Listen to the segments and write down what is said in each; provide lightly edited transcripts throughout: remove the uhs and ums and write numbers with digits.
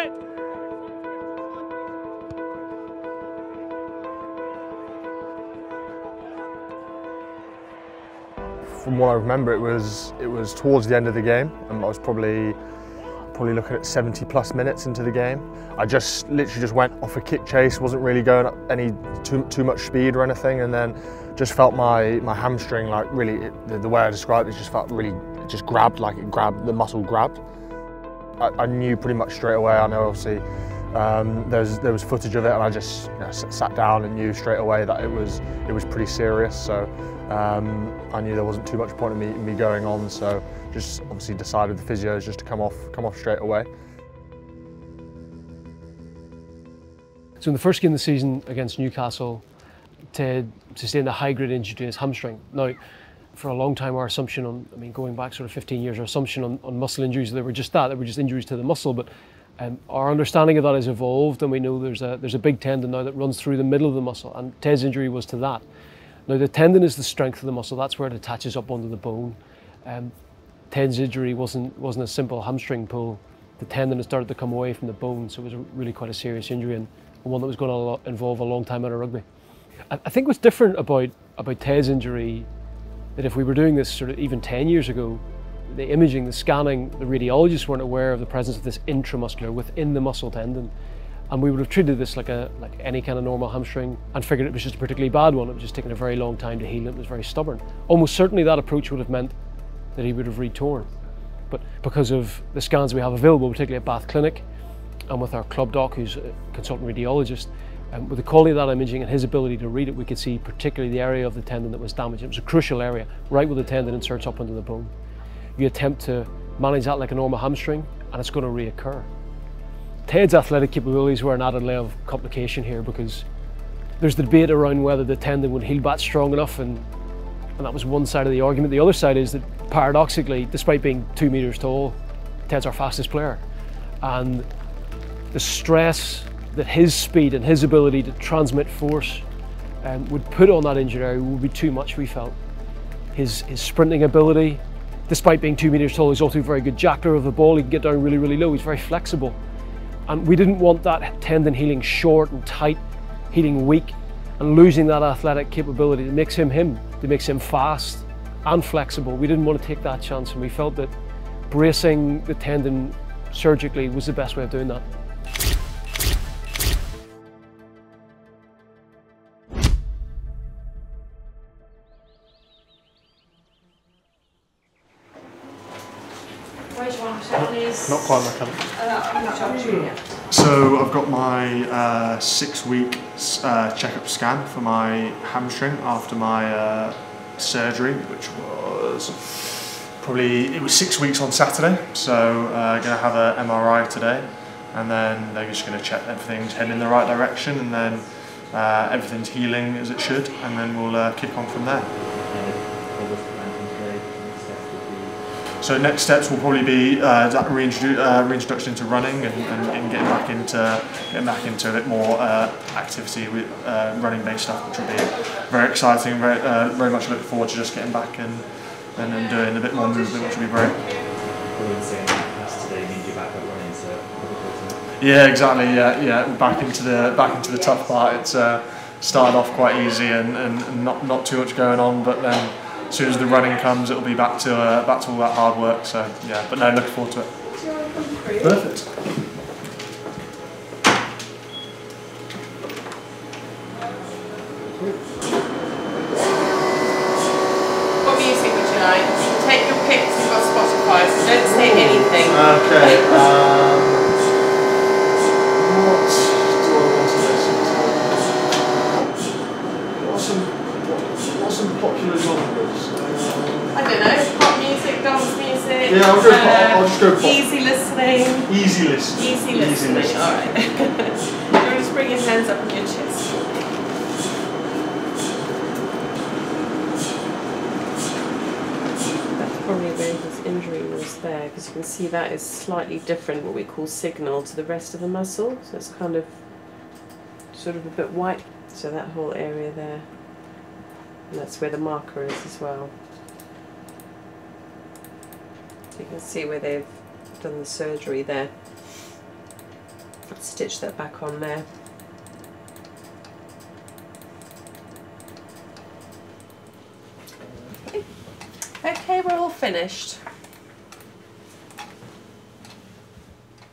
it! From what I remember, it was towards the end of the game, and I was probably looking at 70 plus minutes into the game. I literally just went off a kick chase, wasn't really going up too much speed or anything, and then just felt my hamstring, like really, the way I described it, just felt really, it just grabbed, like it grabbed, the muscle grabbed. I knew pretty much straight away. I know obviously there was footage of it, and I just sat down and knew straight away that it was pretty serious. So I knew there wasn't too much point in me going on. So just obviously decided the physios just to come off straight away. So in the first game of the season against Newcastle, Ted sustained a high-grade injury to his hamstring. Now, for a long time, our assumption going back sort of 15 years, our assumption on muscle injuries, they were just injuries to the muscle. But our understanding of that has evolved, and we know there's a big tendon now that runs through the middle of the muscle, and Ted's injury was to that. Now, the tendon is the strength of the muscle. That's where it attaches up onto the bone. Ted's injury wasn't a simple hamstring pull. The tendon had started to come away from the bone, so it was really quite a serious injury, and one that was going to involve a long time out of rugby. I think what's different about Ted's injury, that if we were doing this sort of even 10 years ago, the imaging, the scanning, the radiologists weren't aware of the presence of this intramuscular within the muscle tendon, and we would have treated this like any kind of normal hamstring and figured it was just a particularly bad one. It was just taking a very long time to heal, and it was very stubborn. Almost certainly that approach would have meant that he would have re-torn. But because of the scans we have available, particularly at Bath Clinic, and with our club doc, who's a consultant radiologist, with the quality of that imaging and his ability to read it, we could see particularly the area of the tendon that was damaged. It was a crucial area, right where the tendon inserts up into the bone. You attempt to manage that like a normal hamstring, and it's going to reoccur. Ted's athletic capabilities were an added layer of complication here, because there's the debate around whether the tendon would heal back strong enough, and that was one side of the argument. The other side is that, paradoxically, despite being 2 meters tall, Ted's our fastest player. And the stress that his speed and his ability to transmit force would put on that injured area would be too much, we felt. His sprinting ability, despite being 2 meters tall, he's also a very good jackler of the ball. He can get down really, really low. He's very flexible. And we didn't want that tendon healing short and tight, healing weak, and losing that athletic capability that makes him that makes him fast and flexible. We didn't want to take that chance, and we felt that bracing the tendon surgically was the best way of doing that. Not quite my camera. So I've got my 6-week checkup scan for my hamstring after my surgery, which was it was 6 weeks on Saturday. So going to have an MRI today, and then they're just going to check everything's heading in the right direction, and then everything's healing as it should, and then we'll kick on from there. So next steps will probably be that reintroduction into running and getting back into a bit more activity with running-based stuff, which will be very exciting. Very much looking forward to just getting back and doing a bit more movement, which will be great. Yeah, exactly. Yeah. Back into the tough part. It's started off quite easy and not too much going on, but then as soon as the running comes, it'll be back to all that hard work. So yeah, but no, looking forward to it. Perfect. What music would you like? Take your picks. We've got Spotify, so don't say anything. Okay. What do I want to listen to? What's some popular genres? I don't know, pop music, dance music. Yeah, I'll just go pop. Easy listening. Easy listening. Easy listening. All right. You just bring your hands up on your chest. That's probably where his injury was there, because you can see that is slightly different, what we call signal, to the rest of the muscle. So it's kind of sort of a bit white. So that whole area there. And that's where the marker is as well. You can see where they've done the surgery there. stitch that back on there. Okay, we're all finished.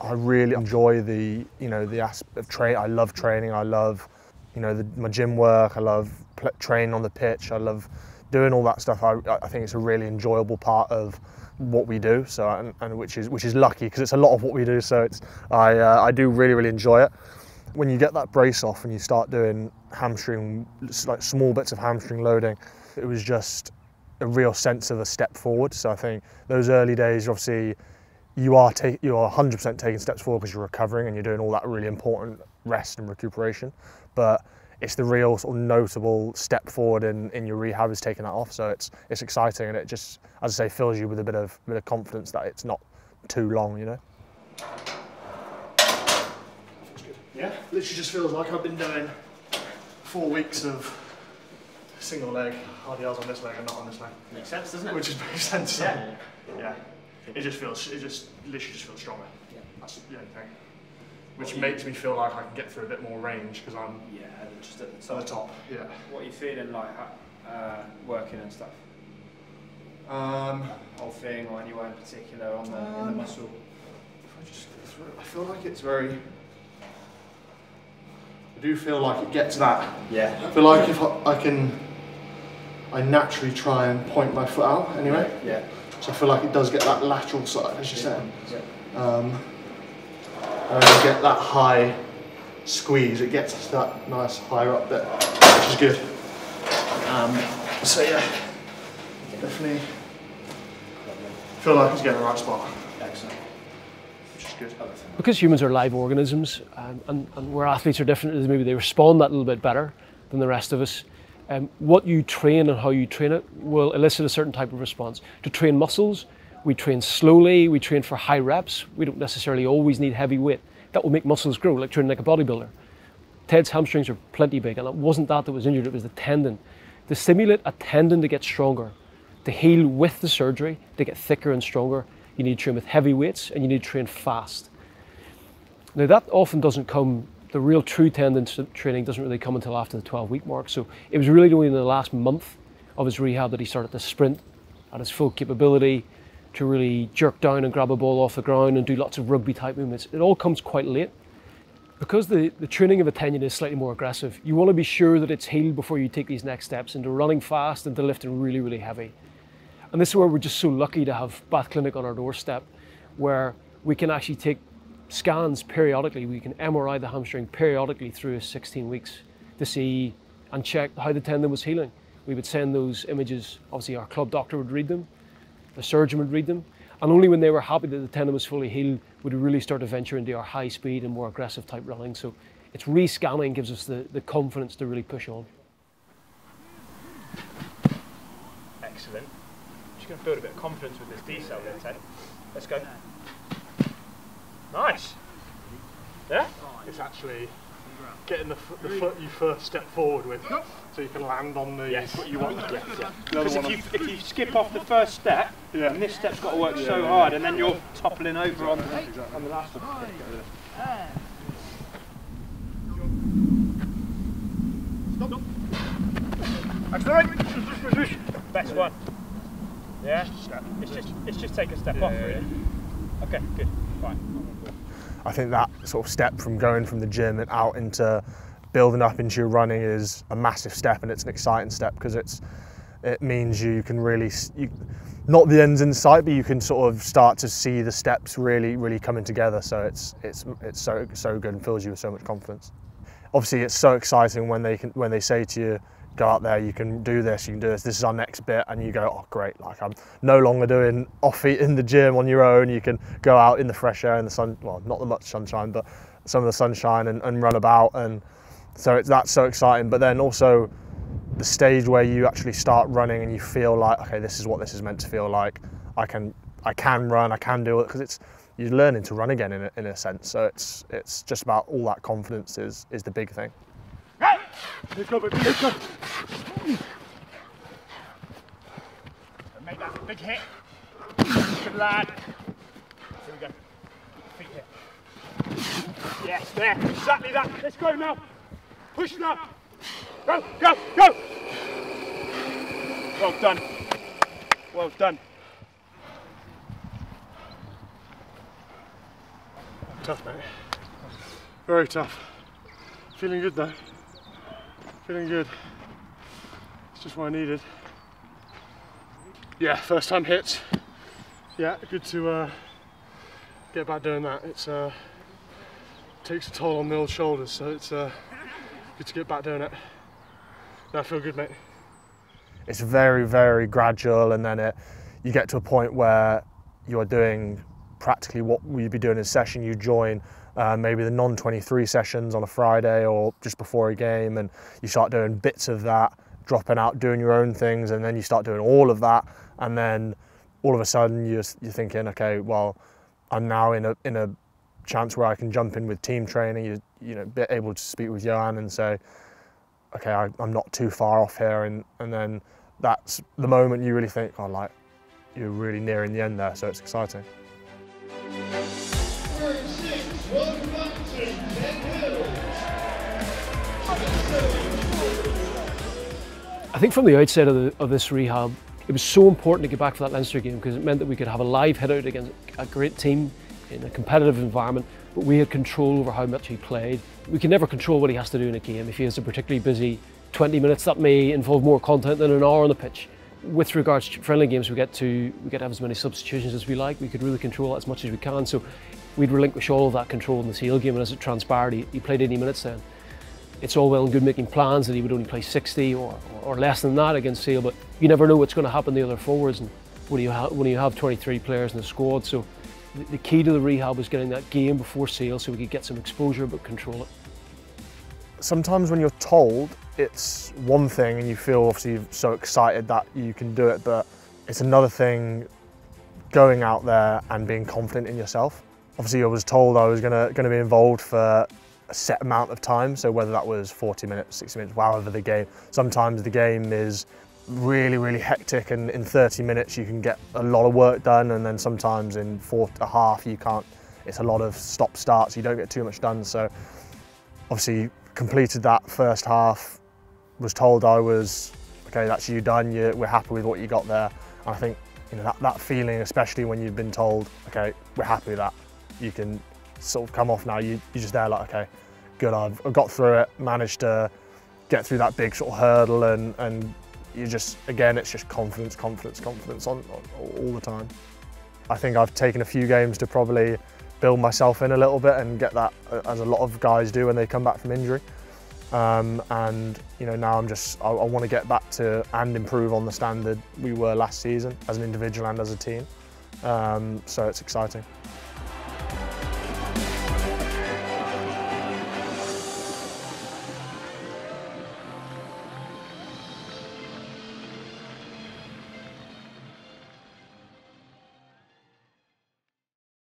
I really enjoy the, the aspect of training. I love training. I love, my gym work. I love training on the pitch. I love doing all that stuff. I think it's a really enjoyable part of what we do. So, and which is lucky because it's a lot of what we do. So I do really enjoy it. When you get that brace off and you start doing hamstring, like small bits of hamstring loading, it was just a real sense of a step forward. So I think those early days, obviously, you are 100% taking steps forward because you're recovering and you're doing all that really important rest and recuperation. But it's the real sort of notable step forward in your rehab is taking that off. So it's exciting, and it just, as I say, fills you with a bit of confidence that it's not too long, Yeah, literally just feels like I've been doing 4 weeks of single leg RDLs on this leg and not on this leg. Makes sense, doesn't it? Which makes sense. Yeah. Yeah. It literally just feels stronger. Yeah. That's the only thing. Which makes me feel like I can get through a bit more range because I'm just at the top. Yeah. What are you feeling like working and stuff? Whole thing or anywhere in particular on in the muscle? I feel like it's very. I do feel like it gets that. Yeah. I feel like if I naturally try and point my foot out anyway. Yeah. So I feel like it does get that lateral side, as you said. Yeah. And you get that high squeeze. It gets to that nice higher up bit, which is good. So yeah, definitely feel like it's getting the right spot. Excellent. Which is good. Because humans are live organisms, and where athletes are different is maybe they respond that little bit better than the rest of us. What you train and how you train it will elicit a certain type of response. To train muscles, we train slowly, we train for high reps. We don't necessarily always need heavy weight. That will make muscles grow, like training like a bodybuilder. Ted's hamstrings are plenty big, and it wasn't that was injured, it was the tendon. To stimulate a tendon to get stronger, to heal with the surgery, to get thicker and stronger, you need to train with heavy weights and you need to train fast. Now that often doesn't come, the real true tendon training doesn't really come until after the 12-week mark. So it was really only in the last month of his rehab that he started to sprint at his full capability, to really jerk down and grab a ball off the ground and do lots of rugby type movements. It all comes quite late. Because the training of a tendon is slightly more aggressive, you want to be sure that it's healed before you take these next steps into running fast and to lifting really heavy. And this is where we're just so lucky to have Bath Clinic on our doorstep, where we can actually take scans periodically. We can MRI the hamstring periodically through 16 weeks to see and check how the tendon was healing. We would send those images, obviously our club doctor would read them, the surgeon would read them, and only when they were happy that the tendon was fully healed would we really start to venture into our high speed and more aggressive type running. So it's re-scanning gives us the confidence to really push on. Excellent. Just going to build a bit of confidence with this decel then, Ted. Let's go. Nice. Yeah? It's actually getting the foot you first step forward with, so you can land on the foot you want. Because if you skip off the first step, and this step's got to work so hard, and then you're toppling over on the last one. Accelerate. Best one. Yeah. It's just take a step off, really. Okay, good. Fine. I think that sort of step from going from the gym and out into building up into your running is a massive step, and it's an exciting step because it means you can really, not the ends in sight, but you can sort of start to see the steps really coming together. So it's so good and fills you with so much confidence. Obviously, it's so exciting when they say to you, go out there, you can do this, this is our next bit, and you go, oh great, like I'm no longer doing off-feet in the gym on your own, you can go out in the fresh air, in the sun, well, not that much sunshine, but some of the sunshine and run about, and so that's so exciting. But then also the stage where you actually start running and you feel like, okay, this is what this is meant to feel like, I can run, I can do it, because you're learning to run again in a sense, so it's just about all that confidence is the big thing. Let's go, baby, let's go. Make that big hit. Good lad. Here we go. Feet hit. Yes, There, exactly that. Let's go now. Push now. Go, go, go. Well done. Well done. Tough, mate. Very tough. Feeling good though. Feeling good. It's just what I needed. Yeah, first time hits. Yeah, good to get back doing that. It's takes a toll on the old shoulders, so it's good to get back doing it. No, I feel good, mate. It's very, very gradual, and then you get to a point where you are doing practically what you'd be doing in a session. You join maybe the non-23 sessions on a Friday or just before a game, and you start doing bits of that, dropping out, doing your own things, and then you start doing all of that, and then all of a sudden you're thinking, okay, well, I'm now in a chance where I can jump in with team training. You know, be able to speak with Johan and say, okay, I'm not too far off here, and then that's the moment you really think, oh, like, you're really nearing the end there, so it's exciting. I think from the outset of this rehab, it was so important to get back for that Leinster game because it meant that we could have a live hit out against a great team in a competitive environment, but we had control over how much he played. We can never control what he has to do in a game. If he has a particularly busy 20 minutes, that may involve more content than an hour on the pitch. With regards to friendly games, we get to have as many substitutions as we like. We could really control that as much as we can. So we'd relinquish all of that control in the Sale game, and as it transpired, he played 80 minutes then. It's all well and good making plans that he would only play 60 or less than that against Sale, but you never know what's going to happen to the other forwards, and when you have 23 players in the squad. So the key to the rehab was getting that game before Sale so we could get some exposure but control it. Sometimes when you're told, it's one thing and you feel obviously so excited that you can do it, but it's another thing going out there and being confident in yourself. Obviously I was told I was going to be involved for a set amount of time, so whether that was 40 minutes, 60 minutes, however the game. Sometimes the game is really, really hectic, and in 30 minutes you can get a lot of work done, and then sometimes in 4.5 you can't. It's a lot of stop-starts, you don't get too much done. So obviously completed that first half, was told I was, okay, that's you done, we're happy with what you got there. And I think, you know, that feeling, especially when you've been told, okay, we're happy with that, you can sort of come off now, you're just there like, okay, good, I've got through it, managed to get through that big sort of hurdle, and you just, again, it's just confidence on all the time. I think I've taken a few games to probably build myself in a little bit and get that, as a lot of guys do when they come back from injury. And you know, now I want to get back to and improve on the standard we were last season as an individual and as a team. So it's exciting.